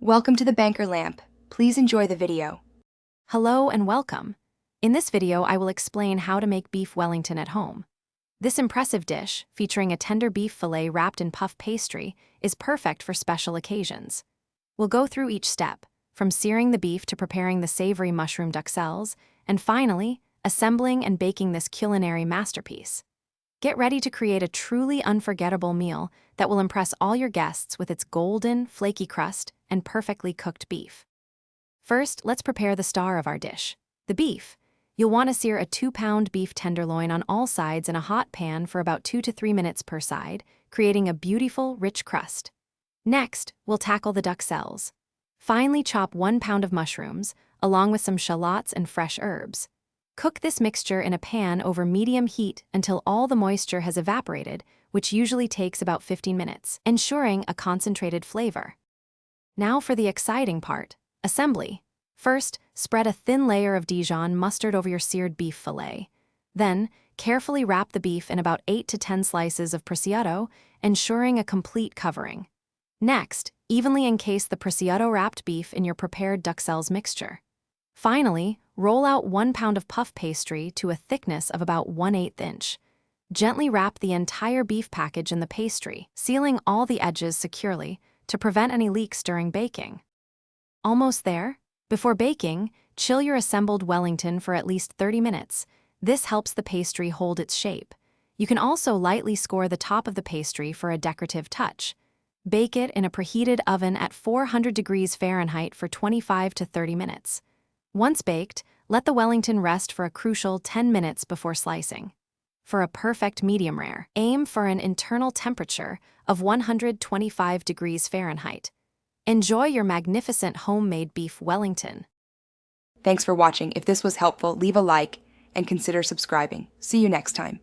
Welcome to the Banker Lamp. Please enjoy the video. Hello and welcome. In this video, I will explain how to make beef Wellington at home. This impressive dish, featuring a tender beef fillet wrapped in puff pastry, is perfect for special occasions. We'll go through each step, from searing the beef to preparing the savory mushroom duxelles, and finally, assembling and baking this culinary masterpiece. Get ready to create a truly unforgettable meal that will impress all your guests with its golden, flaky crust and perfectly cooked beef. First, let's prepare the star of our dish, the beef. You'll want to sear a 2-pound beef tenderloin on all sides in a hot pan for about 2 to 3 minutes per side, creating a beautiful, rich crust. Next, we'll tackle the duxelles. Finely chop 1 pound of mushrooms, along with some shallots and fresh herbs. Cook this mixture in a pan over medium heat until all the moisture has evaporated, which usually takes about 15 minutes, ensuring a concentrated flavor. Now for the exciting part, assembly. First, spread a thin layer of Dijon mustard over your seared beef fillet. Then, carefully wrap the beef in about 8 to 10 slices of prosciutto, ensuring a complete covering. Next, evenly encase the prosciutto-wrapped beef in your prepared duxelles mixture. Finally, roll out 1 pound of puff pastry to a thickness of about 1/8 inch. Gently wrap the entire beef package in the pastry, sealing all the edges securely to prevent any leaks during baking. Almost there? Before baking, chill your assembled Wellington for at least 30 minutes. This helps the pastry hold its shape. You can also lightly score the top of the pastry for a decorative touch. Bake it in a preheated oven at 400 degrees Fahrenheit for 25 to 30 minutes. Once baked, let the Wellington rest for a crucial 10 minutes before slicing. For a perfect medium rare, aim for an internal temperature of 125 degrees Fahrenheit. Enjoy your magnificent homemade beef Wellington. Thanks for watching. If this was helpful, leave a like and consider subscribing. See you next time.